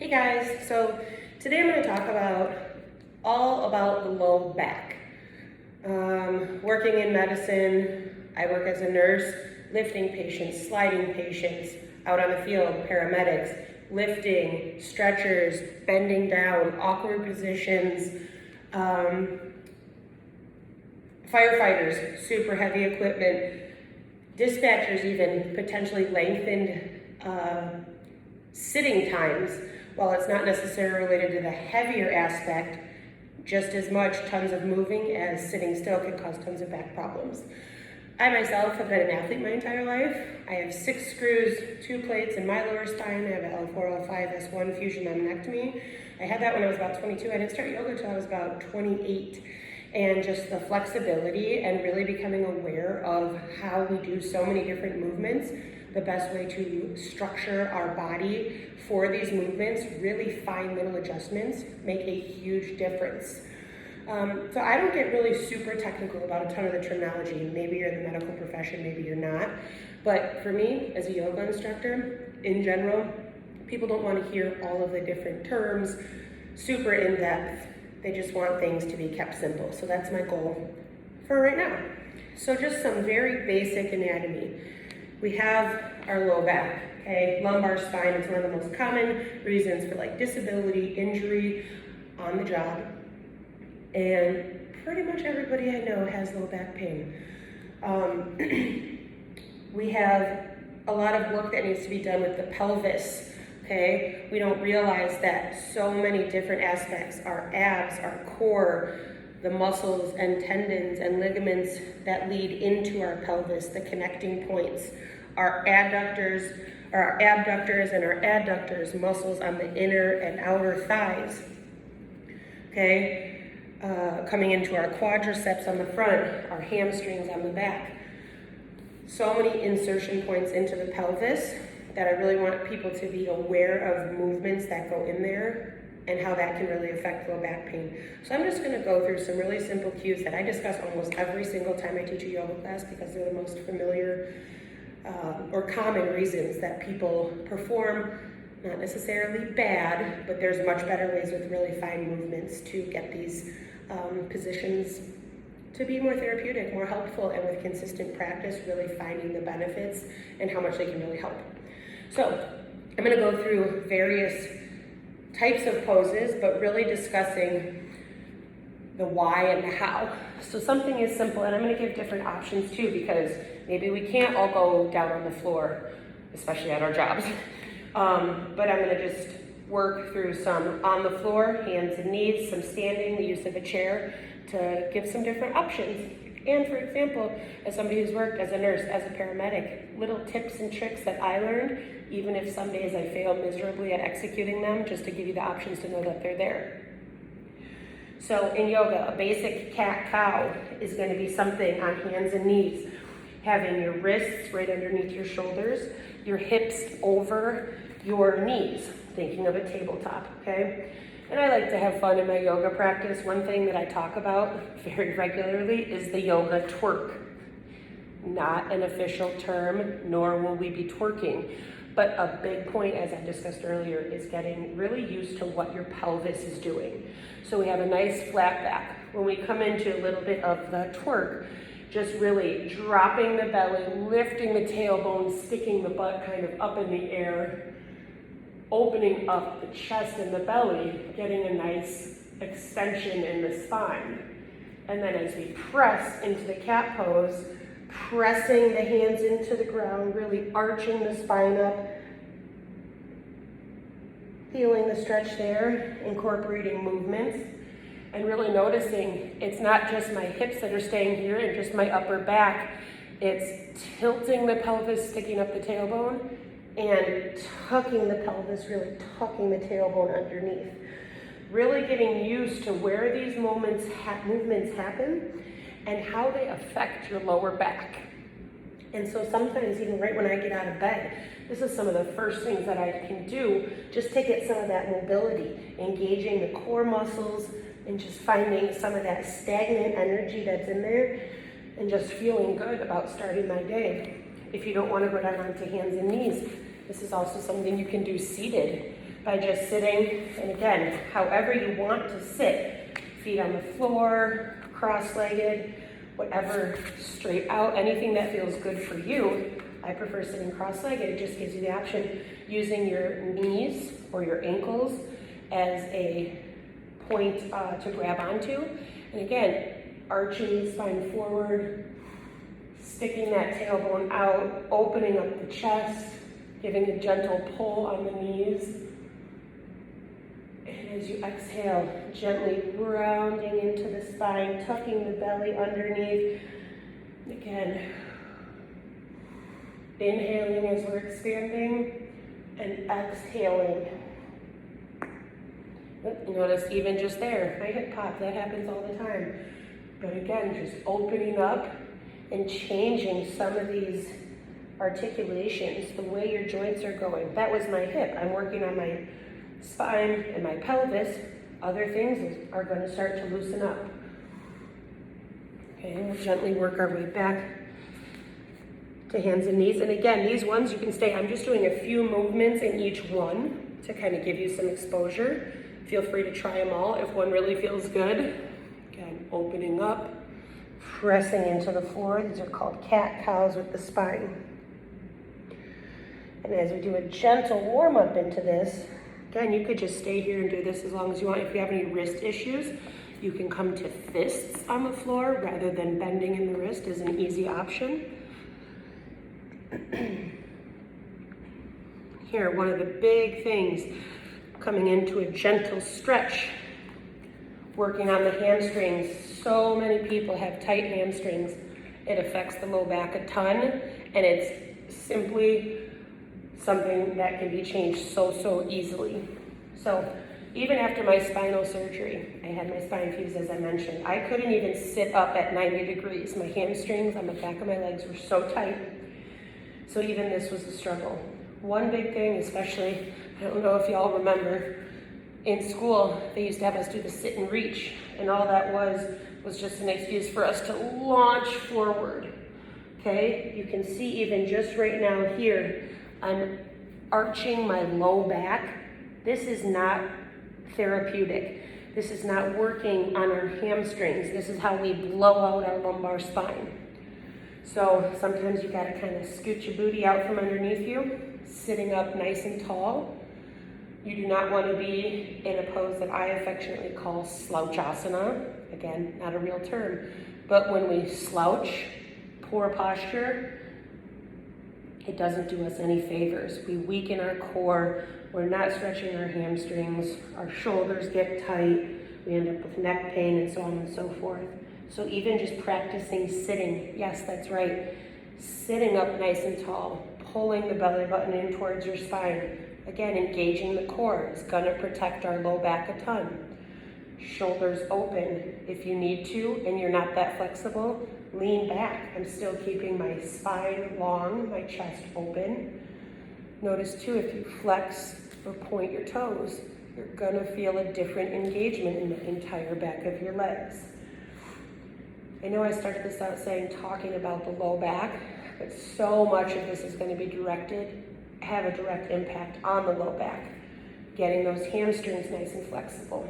Hey guys, so today I'm going to talk all about the low back. Working in medicine, I work as a nurse, lifting patients, sliding patients, out on the field, paramedics, lifting, stretchers, bending down, awkward positions, firefighters, super heavy equipment, dispatchers even potentially lengthened sitting times. While it's not necessarily related to the heavier aspect, just as much tons of moving as sitting still can cause tons of back problems. I myself have been an athlete my entire life. I have 6 screws, 2 plates in my lower spine. I have an L4, L5, S1 fusion laminectomy. I had that when I was about 22. I didn't start yoga until I was about 28. And just the flexibility and really becoming aware of how we do so many different movements, the best way to structure our body for these movements, really fine little adjustments, make a huge difference. So I don't get really super technical about a ton of the terminology. Maybe you're in the medical profession, maybe you're not. But for me, as a yoga instructor, in general, people don't want to hear all of the different terms, super in-depth. They just want things to be kept simple. So that's my goal for right now. So just some very basic anatomy. We have our low back, okay? Lumbar spine is one of the most common reasons for disability, injury on the job. And pretty much everybody I know has low back pain. We have a lot of work that needs to be done with the pelvis. Okay, we don't realize that so many different aspects, our abs, our core, the muscles and tendons and ligaments that lead into our pelvis, the connecting points, our abductors and our adductors, muscles on the inner and outer thighs. Okay, coming into our quadriceps on the front, our hamstrings on the back. So many insertion points into the pelvis that I really want people to be aware of movements that go in there and how that can really affect low back pain. So I'm just going to go through some really simple cues that I discuss almost every single time I teach a yoga class because they're the most familiar or common reasons that people perform, not necessarily bad, but there's much better ways with really fine movements to get these positions to be more therapeutic, more helpful, and with consistent practice, really finding the benefits and how much they can really help. So I'm going to go through various types of poses, but really discussing the why and the how. So something is simple, and I'm going to give different options too, because maybe we can't all go down on the floor, especially at our jobs. But I'm going to just work through some on the floor, hands and knees, some standing, the use of a chair, to give some different options. And for example, as somebody who's worked as a nurse, as a paramedic, little tips and tricks that I learned, even if some days I fail miserably at executing them, just to give you the options to know that they're there. So in yoga, a basic cat-cow is going to be something on hands and knees, having your wrists right underneath your shoulders, your hips over your knees, thinking of a tabletop, okay? And I like to have fun in my yoga practice. One thing that I talk about very regularly is the yoga twerk. Not an official term, nor will we be twerking. But a big point, as I discussed earlier, is getting really used to what your pelvis is doing. So we have a nice flat back. When we come into a little bit of the twerk, just really dropping the belly, lifting the tailbone, sticking the butt kind of up in the air, opening up the chest and the belly, getting a nice extension in the spine. And then as we press into the cat pose, pressing the hands into the ground, really arching the spine up, feeling the stretch there, incorporating movements, and really noticing it's not just my hips that are staying here and just my upper back, it's tilting the pelvis, sticking up the tailbone, and tucking the pelvis, really tucking the tailbone underneath. Really getting used to where these movements happen and how they affect your lower back. And so sometimes even right when I get out of bed, this is some of the first things that I can do just to get some of that mobility, engaging the core muscles and just finding some of that stagnant energy that's in there and just feeling good about starting my day. If you don't want to go down onto hands and knees, this is also something you can do seated. by just sitting, and again, however you want to sit, feet on the floor, cross-legged, whatever, straight out, anything that feels good for you. I prefer sitting cross-legged. It just gives you the option using your knees or your ankles as a point to grab onto. And again, arching the spine forward, sticking that tailbone out, opening up the chest, giving a gentle pull on the knees. And as you exhale, gently rounding into the spine, tucking the belly underneath. Again, inhaling as we're expanding and exhaling. Notice even just there, my hip pop, that happens all the time. But again, just opening up and changing some of these articulations, the way your joints are going. That was my hip. I'm working on my spine and my pelvis. Other things are going to start to loosen up. Okay, we'll gently work our way back to hands and knees. And again, these ones you can stay. I'm just doing a few movements in each one to kind of give you some exposure. Feel free to try them all if one really feels good. Again, opening up, pressing into the floor. These are called cat-cows with the spine. And as we do a gentle warm-up into this, again, you could just stay here and do this as long as you want. If you have any wrist issues, you can come to fists on the floor rather than bending in the wrist is an easy option. Here, one of the big things, coming into a gentle stretch, working on the hamstrings. So many people have tight hamstrings. It affects the low back a ton, and it's simply something that can be changed so easily. So even after my spinal surgery, I had my spine fused, as I mentioned. I couldn't even sit up at 90 degrees. My hamstrings on the back of my legs were so tight. So even this was a struggle. One big thing, especially, I don't know if y'all remember, in school, they used to have us do the sit and reach, and all that was just an excuse for us to launch forward, okay? You can see even just right now here, I'm arching my low back. This is not therapeutic. This is not working on our hamstrings. This is how we blow out our lumbar spine. So sometimes you gotta kind of scoot your booty out from underneath you, sitting up nice and tall. You do not want to be in a pose that I affectionately call slouchasana. Again, not a real term. But when we slouch, poor posture, it doesn't do us any favors. We weaken our core. We're not stretching our hamstrings. Our shoulders get tight. We end up with neck pain and so on and so forth. So even just practicing sitting, yes, that's right. Sitting up nice and tall, pulling the belly button in towards your spine. Again, engaging the core is going to protect our low back a ton. Shoulders open. If you need to and you're not that flexible, lean back. I'm still keeping my spine long, my chest open. Notice too, if you flex or point your toes, you're going to feel a different engagement in the entire back of your legs. I know I started this out talking about the low back, but so much of this is going to be have a direct impact on the low back, getting those hamstrings nice and flexible.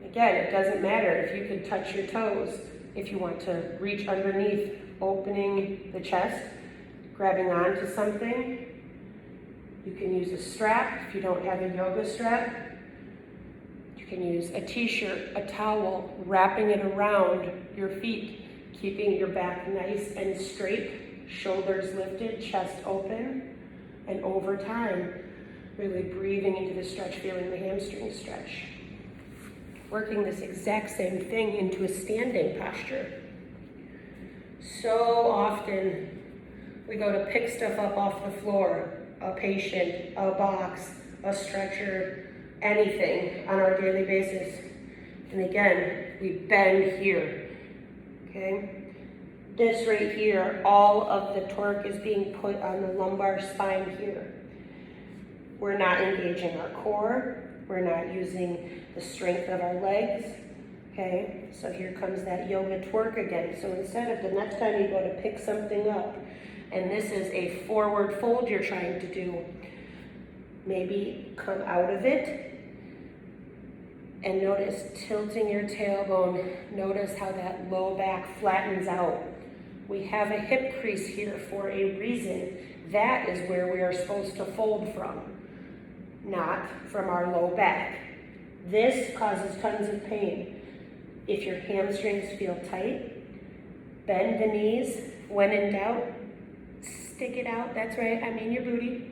Again, it doesn't matter if you can touch your toes, if you want to reach underneath, opening the chest, grabbing onto something. You can use a strap if you don't have a yoga strap. You can use a t-shirt, a towel, wrapping it around your feet, keeping your back nice and straight. Shoulders lifted, chest open, and over time, really breathing into the stretch, feeling the hamstring stretch. Working this exact same thing into a standing posture. So often, we go to pick stuff up off the floor, a patient, a box, a stretcher, anything on our daily basis. And again, we bend here, okay? This right here, all of the torque is being put on the lumbar spine here. We're not engaging our core. We're not using the strength of our legs. Okay, so here comes that yoga twerk again. So instead of the next time you go to pick something up, and this is a forward fold you're trying to do, Maybe come out of it and notice tilting your tailbone. Notice how that low back flattens out. We have a hip crease here for a reason. That is where we are supposed to fold from, not from our low back. This causes tons of pain. If your hamstrings feel tight, bend the knees. When in doubt, stick it out. That's right, I mean your booty.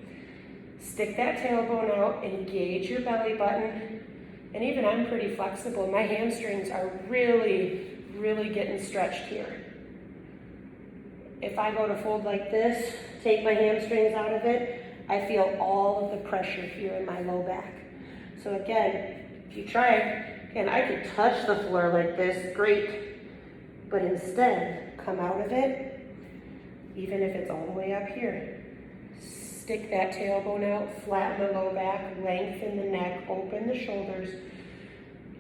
Stick that tailbone out, engage your belly button. And even I'm pretty flexible. My hamstrings are really, really getting stretched here. If I go to fold like this, take my hamstrings out of it, I feel all of the pressure here in my low back. So again, if you try it, again, I could touch the floor like this, great. But instead, come out of it, even if it's all the way up here. Stick that tailbone out, flatten the low back, lengthen the neck, open the shoulders,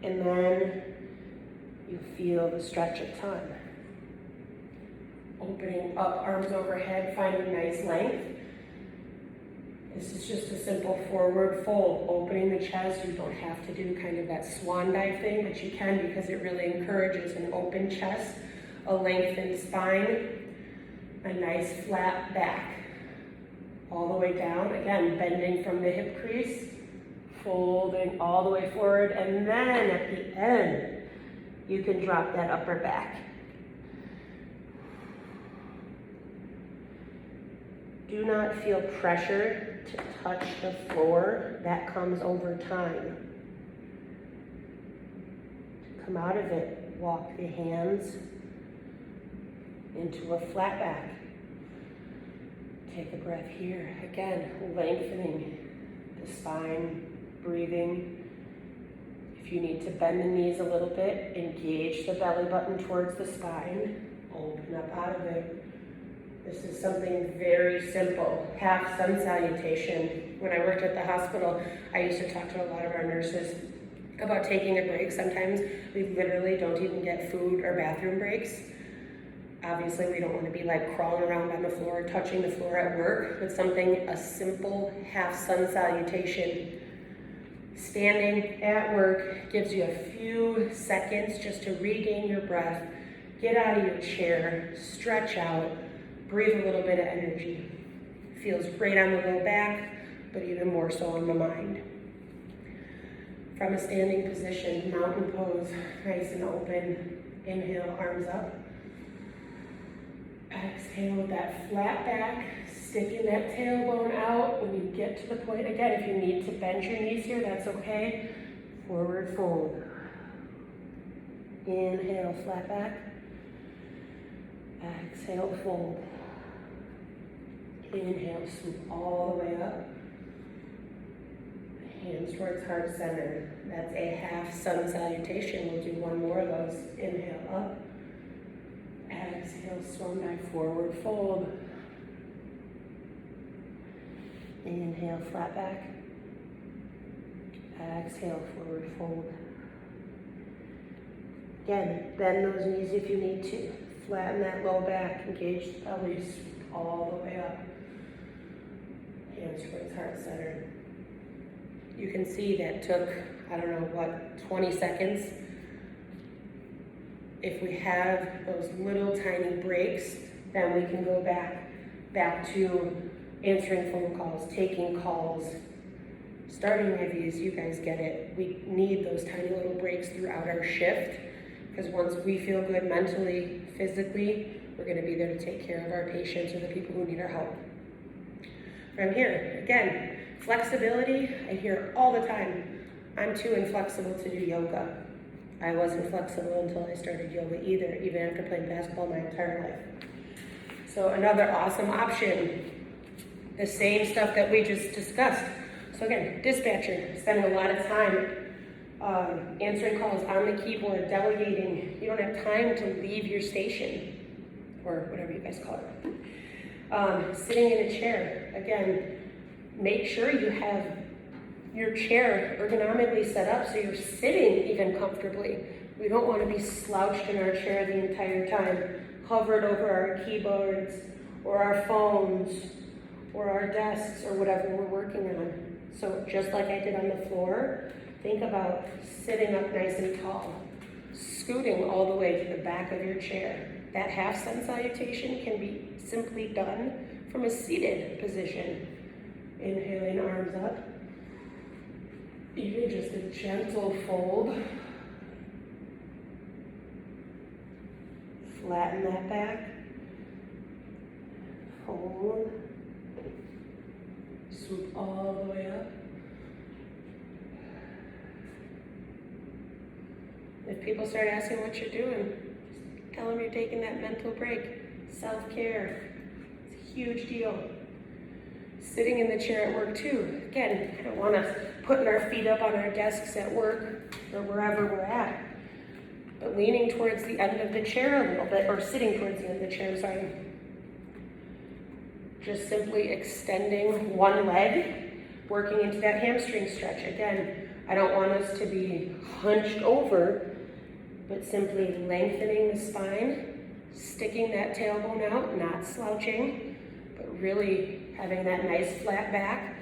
and then you feel the stretch a ton. Opening up, arms overhead, finding nice length. This is just a simple forward fold, opening the chest. You don't have to do kind of that swan dive thing, but you can because it really encourages an open chest, a lengthened spine, a nice flat back. All the way down, again, bending from the hip crease, folding all the way forward, and then at the end, you can drop that upper back. Do not feel pressure to touch the floor. That comes over time. To come out of it, walk the hands into a flat back. Take a breath here. Again, lengthening the spine, breathing. If you need to bend the knees a little bit, engage the belly button towards the spine. Open up out of it. This is something very simple. Half sun salutation. When I worked at the hospital, I used to talk to a lot of our nurses about taking a break. Sometimes we literally don't even get food or bathroom breaks. Obviously, we don't want to be like crawling around on the floor, touching the floor at work, but a simple half sun salutation. Standing at work gives you a few seconds just to regain your breath, get out of your chair, stretch out, breathe a little bit of energy. Feels great on the low back, but even more so on the mind. From a standing position, mountain pose, nice and open. Inhale, arms up. Exhale with that flat back, sticking that tailbone out. When you get to the point, again, if you need to bend your knees here, that's okay. Forward fold. Inhale, flat back. Exhale, fold. Inhale, swoop all the way up. Hands towards heart center. That's a half sun salutation. We'll do one more of those. Inhale, up. Exhale, swan dive, forward fold. Inhale, flat back. Exhale, forward fold. Again, bend those knees if you need to. Flatten that low back, engage the belly, sweep all the way up. Hands towards heart center. You can see that took, 20 seconds. If we have those little tiny breaks, then we can go back to answering phone calls, taking calls, starting IVs. You guys get it. We need those tiny little breaks throughout our shift, because once we feel good mentally, physically, we're going to be there to take care of our patients or the people who need our help. From here, again, flexibility, I hear all the time, I'm too inflexible to do yoga. I wasn't flexible until I started yoga either, even after playing basketball my entire life. So another awesome option, the same stuff that we just discussed. So again, dispatcher, spending a lot of time answering calls on the keyboard, delegating. You don't have time to leave your station, or whatever you guys call it. Sitting in a chair, again, make sure you have your chair ergonomically set up so you're sitting even comfortably. We don't want to be slouched in our chair the entire time, hovered over our keyboards or our phones or our desks or whatever we're working on. So just like I did on the floor, think about sitting up nice and tall, scooting all the way to the back of your chair. That half sun salutation can be simply done from a seated position. Inhaling, arms up. Even just a gentle fold. Flatten that back. Fold. Swoop all the way up. If people start asking what you're doing, just tell them you're taking that mental break. Self-care. It's a huge deal. Sitting in the chair at work too. Again, I don't want us putting our feet up on our desks at work or wherever we're at. But leaning towards the end of the chair a little bit, or sitting towards the end of the chair, sorry. Just simply extending one leg, working into that hamstring stretch. Again, I don't want us to be hunched over, but simply lengthening the spine, sticking that tailbone out, not slouching, but really having that nice flat back.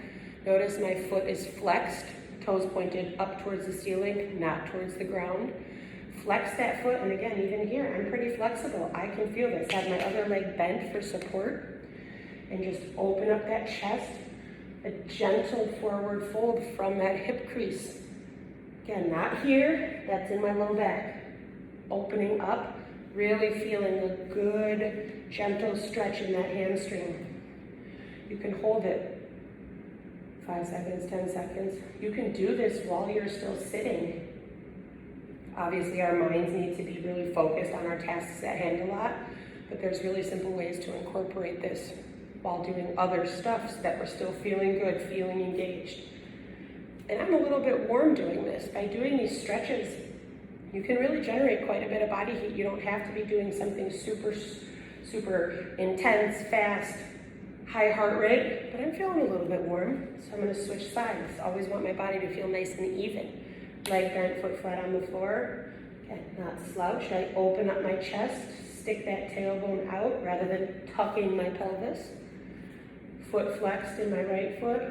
Notice my foot is flexed, toes pointed up towards the ceiling, not towards the ground. Flex that foot, and again, even here, I'm pretty flexible. I can feel this. Have my other leg bent for support, and just open up that chest. A gentle forward fold from that hip crease. Again, not here, that's in my low back. Opening up, really feeling a good, gentle stretch in that hamstring. You can hold it 5 seconds, 10 seconds. You can do this while you're still sitting. Obviously, our minds need to be really focused on our tasks at hand a lot, but there's really simple ways to incorporate this while doing other stuff so that we're still feeling good, feeling engaged. And I'm a little bit warm doing this. By doing these stretches, you can really generate quite a bit of body heat. You don't have to be doing something super intense, fast, high heart rate, but I'm feeling a little bit warm, so I'm gonna switch sides. Always want my body to feel nice and even. Leg bent, foot flat on the floor. Again, not slouched. I open up my chest, stick that tailbone out rather than tucking my pelvis. Foot flexed in my right foot.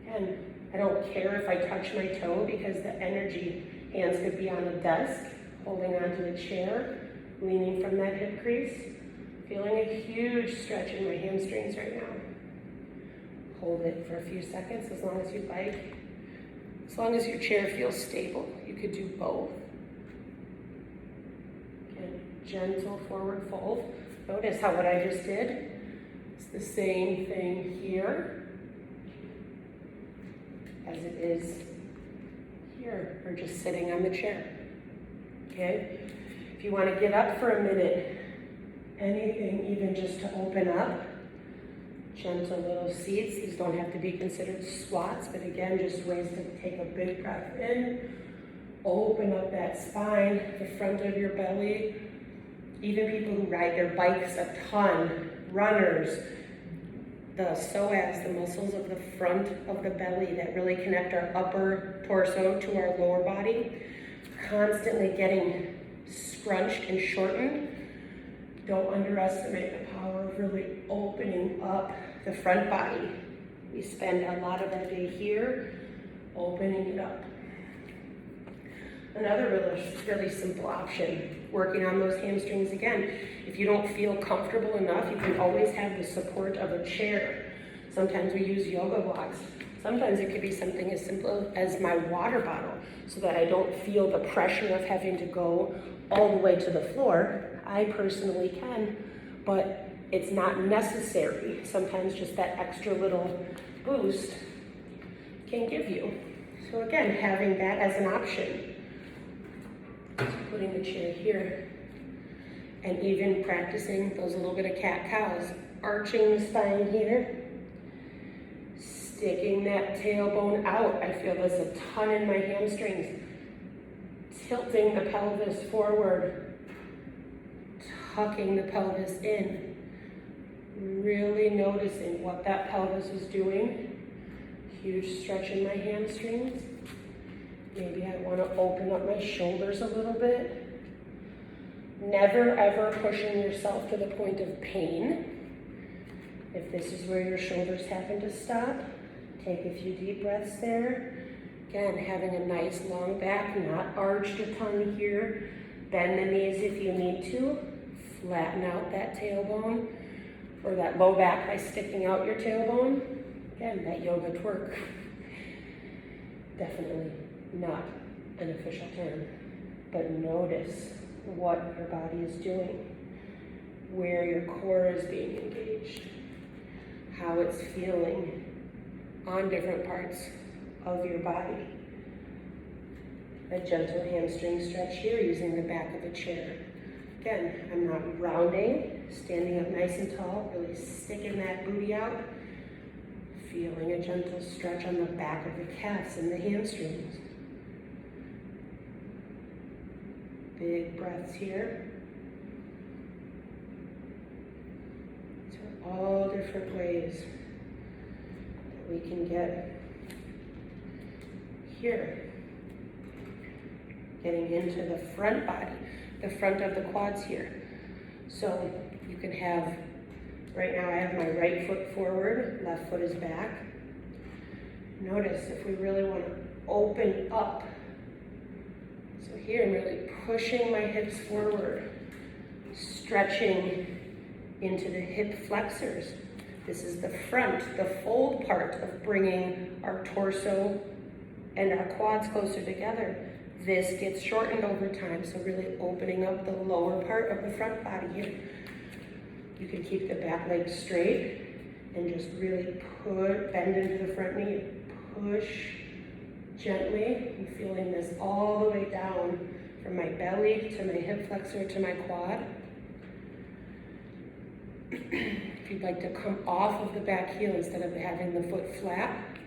Again, I don't care if I touch my toe because the energy, hands could be on a desk, holding onto the chair, leaning from that hip crease. Feeling a huge stretch in my hamstrings right now. Hold it for a few seconds as long as you like. As long as your chair feels stable, you could do both. Again, gentle forward fold. Notice how what I just did is the same thing here as it is here, or just sitting on the chair. Okay? If you want to get up for a minute, anything even just to open up, gentle little seats. These don't have to be considered squats, but again, just ways to take a big breath in, open up that spine, the front of your belly. Even people who ride their bikes a ton, runners, the psoas, the muscles of the front of the belly that really connect our upper torso to our lower body, constantly getting scrunched and shortened. Don't underestimate the power of really opening up the front body. We spend a lot of our day here, opening it up. Another really simple option, working on those hamstrings again. If you don't feel comfortable enough, you can always have the support of a chair. Sometimes we use yoga blocks. Sometimes it could be something as simple as my water bottle, so that I don't feel the pressure of having to go all the way to the floor. I personally can, but it's not necessary. Sometimes just that extra little boost can give you. So again, having that as an option. Putting the chair here. And even practicing those little bit of cat-cows. Arching the spine here. Sticking that tailbone out. I feel this a ton in my hamstrings. Tilting the pelvis forward. Tucking the pelvis in. Really noticing what that pelvis is doing. Huge stretch in my hamstrings. Maybe I want to open up my shoulders a little bit. Never ever pushing yourself to the point of pain. If this is where your shoulders happen to stop, Take a few deep breaths there. Again, having a nice long back, not arched a ton here. Bend the knees if you need to. Flatten out that tailbone or that low back by sticking out your tailbone. Again, that yoga twerk. Definitely not an official term, but notice what your body is doing, where your core is being engaged, how it's feeling on different parts of your body. A gentle hamstring stretch here using the back of a chair. Again, I'm not rounding, standing up nice and tall, really sticking that booty out, feeling a gentle stretch on the back of the calves and the hamstrings. Big breaths here. These are all different ways that we can get here. Getting into the front body, the front of the quads here. So you can have, right now I have my right foot forward, left foot is back. Notice if we really want to open up. So here I'm really pushing my hips forward, stretching into the hip flexors. This is the front, the fold part of bringing our torso and our quads closer together. This gets shortened over time, so really opening up the lower part of the front body here. You can keep the back leg straight and just really bend into the front knee. Push gently. I'm feeling this all the way down from my belly to my hip flexor to my quad. If you'd like to come off of the back heel instead of having the foot flat,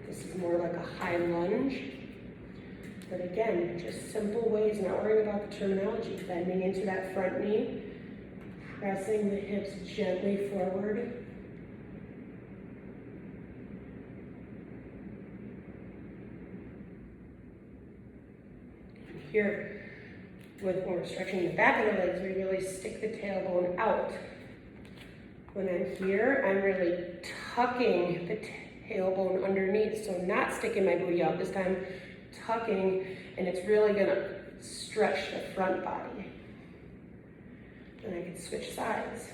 this is more like a high lunge. But again, just simple ways, not worrying about the terminology, bending into that front knee, pressing the hips gently forward. Here, when we're stretching the back of the legs, we really stick the tailbone out. When I'm here, I'm really tucking the tailbone underneath, so not sticking my booty out this time, tucking, and it's really gonna stretch the front body. And I can switch sides.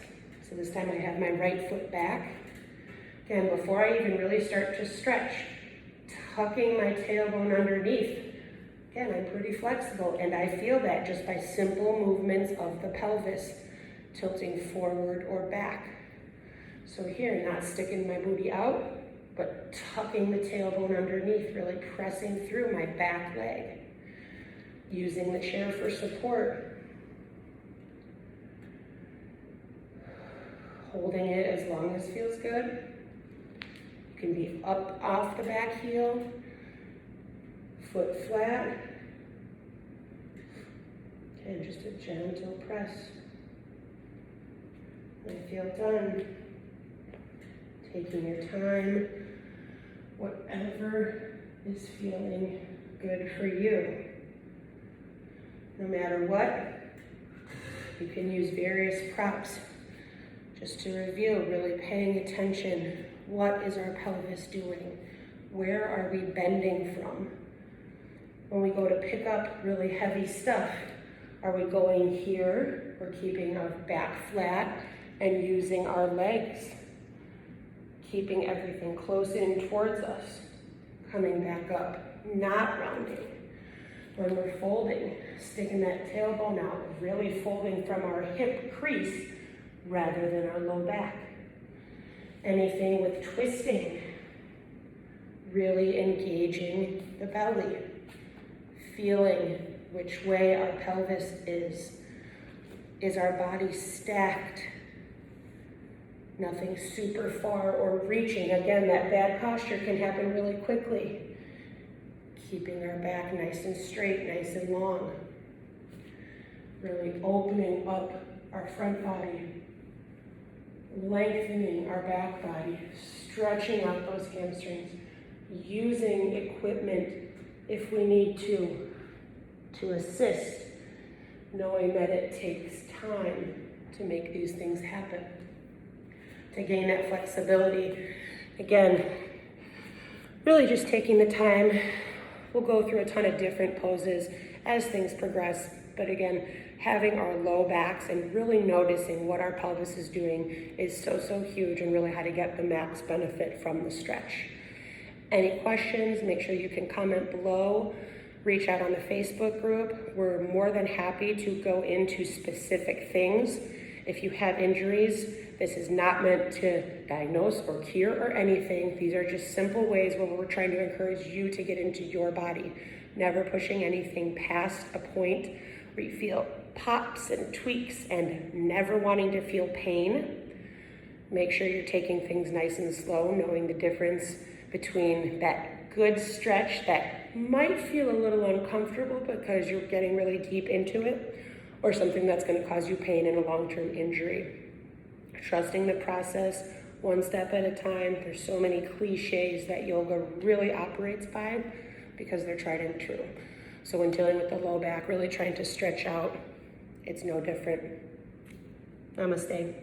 So this time I have my right foot back. Again, before I even really start to stretch, tucking my tailbone underneath. Again, I'm pretty flexible, and I feel that just by simple movements of the pelvis, tilting forward or back. So here, not sticking my booty out, but tucking the tailbone underneath, really pressing through my back leg. Using the chair for support. Holding it as long as feels good. You can be up off the back heel, foot flat, and just a gentle press. When I feel done, taking your time, whatever is feeling good for you. No matter what, you can use various props. Just to review, really paying attention. What is our pelvis doing? Where are we bending from? When we go to pick up really heavy stuff, are we going here? We're keeping our back flat and using our legs. Keeping everything close in towards us. Coming back up, not rounding. When we're folding, sticking that tailbone out, really folding from our hip crease rather than our low back. Anything with twisting, really engaging the belly, feeling which way our pelvis is. Is our body stacked? Nothing super far or reaching. Again, that bad posture can happen really quickly. Keeping our back nice and straight, nice and long. Really opening up our front body. Lengthening our back body. Stretching out those hamstrings. Using equipment if we need to assist. Knowing that it takes time to make these things happen. To gain that flexibility. Again, really just taking the time. We'll go through a ton of different poses as things progress, but again, having our low backs and really noticing what our pelvis is doing is so huge, and really how to get the max benefit from the stretch. Any questions, make sure you can comment below. Reach out on the Facebook group. We're more than happy to go into specific things. If you have injuries, this is not meant to diagnose or cure or anything. These are just simple ways where we're trying to encourage you to get into your body, never pushing anything past a point where you feel pops and tweaks and never wanting to feel pain. Make sure you're taking things nice and slow, knowing the difference between that good stretch that might feel a little uncomfortable because you're getting really deep into it, or something that's going to cause you pain and a long-term injury. Trusting the process, one step at a time. There's so many cliches that yoga really operates by because they're tried and true. So when dealing with the low back, really trying to stretch out, it's no different. Namaste.